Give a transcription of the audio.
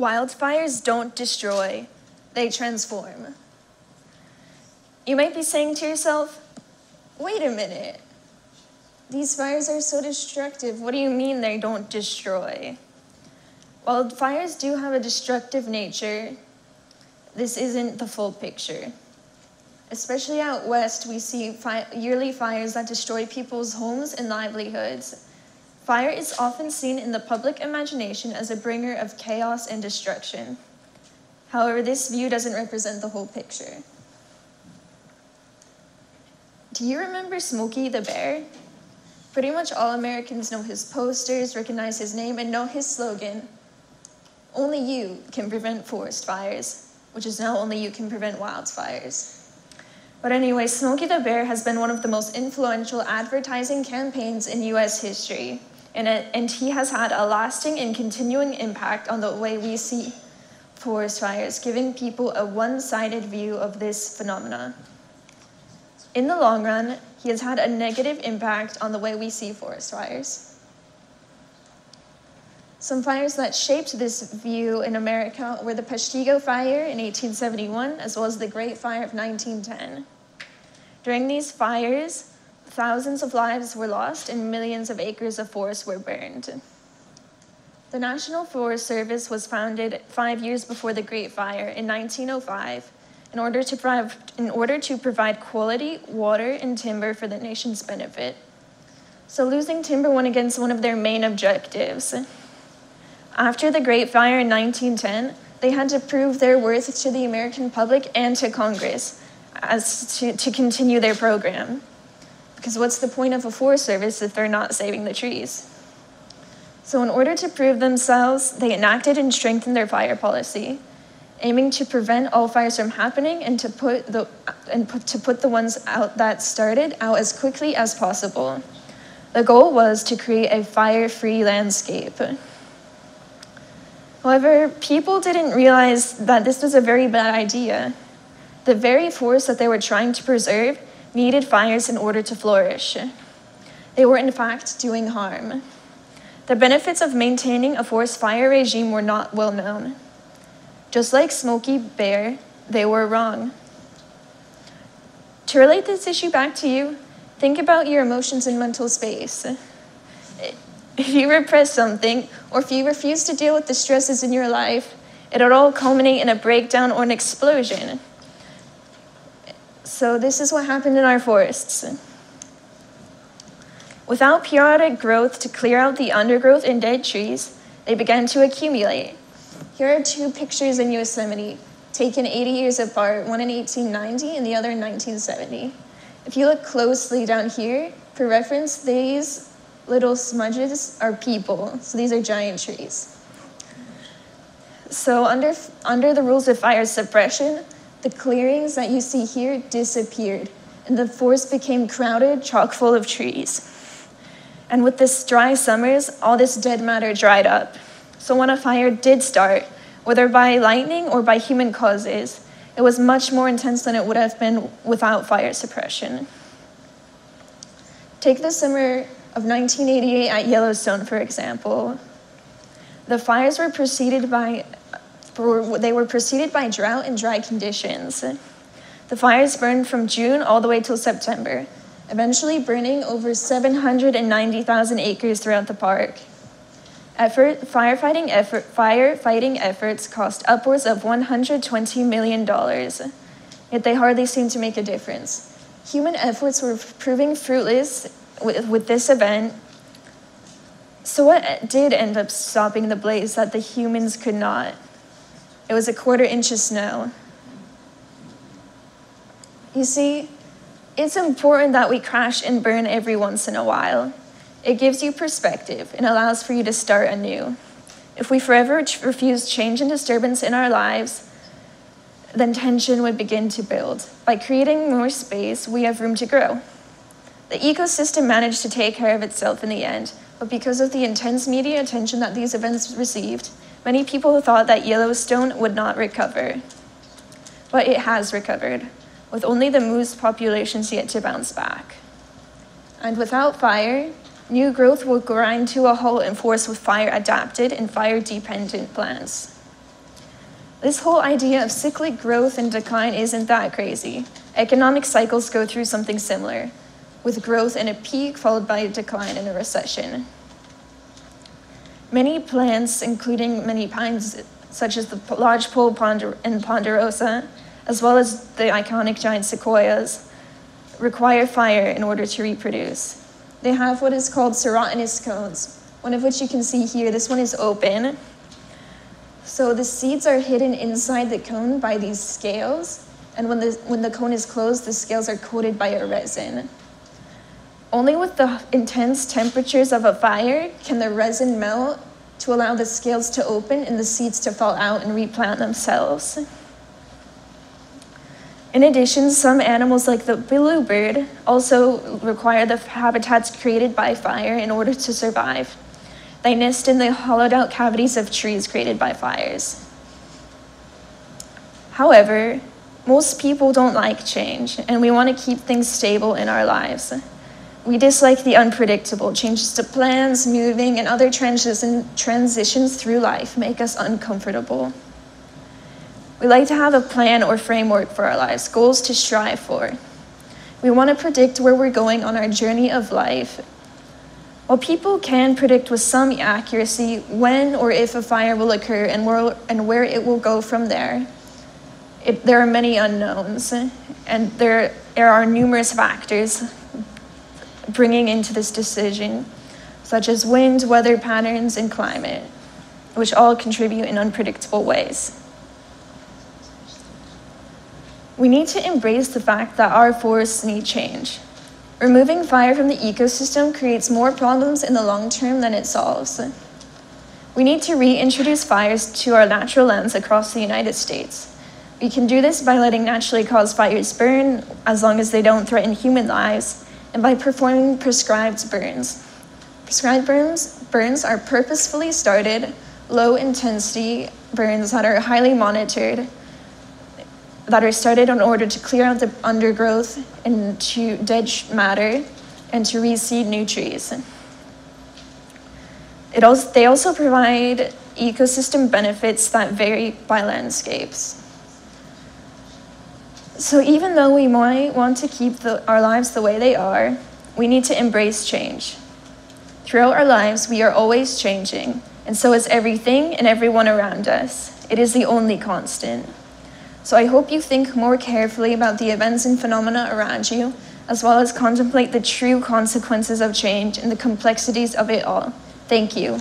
Wildfires don't destroy, they transform. You might be saying to yourself, wait a minute. These fires are so destructive. What do you mean they don't destroy? While fires do have a destructive nature, this isn't the full picture. Especially out west, we see yearly fires that destroy people's homes and livelihoods. Fire is often seen in the public imagination as a bringer of chaos and destruction. However, this view doesn't represent the whole picture. Do you remember Smokey the Bear? Pretty much all Americans know his posters, recognize his name, and know his slogan, "Only you can prevent forest fires," which is now "Only you can prevent wildfires." But anyway, Smokey the Bear has been one of the most influential advertising campaigns in US history, and he has had a lasting and continuing impact on the way we see forest fires, giving people a one-sided view of this phenomena. In the long run, he has had a negative impact on the way we see forest fires. Some fires that shaped this view in America were the Peshtigo Fire in 1871, as well as the Great Fire of 1910. During these fires, thousands of lives were lost and millions of acres of forest were burned. The National Forest Service was founded 5 years before the Great Fire in 1905 in order to provide quality water and timber for the nation's benefit. So losing timber went against one of their main objectives. After the Great Fire in 1910, they had to prove their worth to the American public and to Congress to continue their program. Because what's the point of a forest service if they're not saving the trees? So in order to prove themselves, they enacted and strengthened their fire policy, aiming to prevent all fires from happening and to put the ones out that started out as quickly as possible. The goal was to create a fire-free landscape. However, people didn't realize that this was a very bad idea. The very forest that they were trying to preserve needed fires in order to flourish. They were in fact doing harm. The benefits of maintaining a forest fire regime were not well known. Just like Smokey Bear, they were wrong. To relate this issue back to you, think about your emotions and mental space. If you repress something, or if you refuse to deal with the stresses in your life, it'll all culminate in a breakdown or an explosion. So this is what happened in our forests. Without periodic growth to clear out the undergrowth and dead trees, they began to accumulate. Here are two pictures in Yosemite, taken 80 years apart, one in 1890 and the other in 1970. If you look closely down here, for reference, these little smudges are people, so these are giant trees. So under the rules of fire suppression, the clearings that you see here disappeared, and the forest became crowded, chock full of trees. And with this dry summers, all this dead matter dried up. So when a fire did start, whether by lightning or by human causes, it was much more intense than it would have been without fire suppression. Take the summer of 1988 at Yellowstone, for example. The fires were preceded by drought and dry conditions. The fires burned from June all the way till September, eventually burning over 790,000 acres throughout the park. Firefighting efforts cost upwards of $120 million, yet they hardly seemed to make a difference. Human efforts were proving fruitless with this event. So what did end up stopping the blaze that the humans could not? It was a 1/4 inch of snow. You see, it's important that we crash and burn every once in a while. It gives you perspective and allows for you to start anew. If we forever refuse change and disturbance in our lives, then tension would begin to build. By creating more space, we have room to grow. The ecosystem managed to take care of itself in the end, but because of the intense media attention that these events received, many people thought that Yellowstone would not recover. But it has recovered, with only the moose populations yet to bounce back. And without fire, new growth will grind to a halt in forests with fire-adapted and fire-dependent plants. This whole idea of cyclic growth and decline isn't that crazy. Economic cycles go through something similar, with growth in a peak followed by a decline in a recession. Many plants, including many pines, such as the lodgepole and ponderosa, as well as the iconic giant sequoias, require fire in order to reproduce. They have what is called serotinous cones, one of which you can see here. This one is open. So the seeds are hidden inside the cone by these scales, and when the cone is closed, the scales are coated by a resin. Only with the intense temperatures of a fire can the resin melt to allow the scales to open and the seeds to fall out and replant themselves. In addition, some animals like the bluebird also require the habitats created by fire in order to survive. They nest in the hollowed out cavities of trees created by fires. However, most people don't like change, and we want to keep things stable in our lives. We dislike the unpredictable. Changes to plans, moving, and other transitions through life make us uncomfortable. We like to have a plan or framework for our lives, goals to strive for. We want to predict where we're going on our journey of life. While people can predict with some accuracy when or if a fire will occur and where it will go from there, there are many unknowns, and there are numerous factors bringing into this decision, such as wind, weather patterns, and climate, which all contribute in unpredictable ways. We need to embrace the fact that our forests need change. Removing fire from the ecosystem creates more problems in the long term than it solves. We need to reintroduce fires to our natural lands across the United States. We can do this by letting naturally caused fires burn, as long as they don't threaten human lives, and by performing prescribed burns. Prescribed burns are purposefully started, low-intensity burns that are highly monitored, that are started in order to clear out the undergrowth and to dead matter and to reseed new trees. They also provide ecosystem benefits that vary by landscapes. So even though we might want to keep our lives the way they are, we need to embrace change. Throughout our lives, we are always changing, and so is everything and everyone around us. It is the only constant. So I hope you think more carefully about the events and phenomena around you, as well as contemplate the true consequences of change and the complexities of it all. Thank you.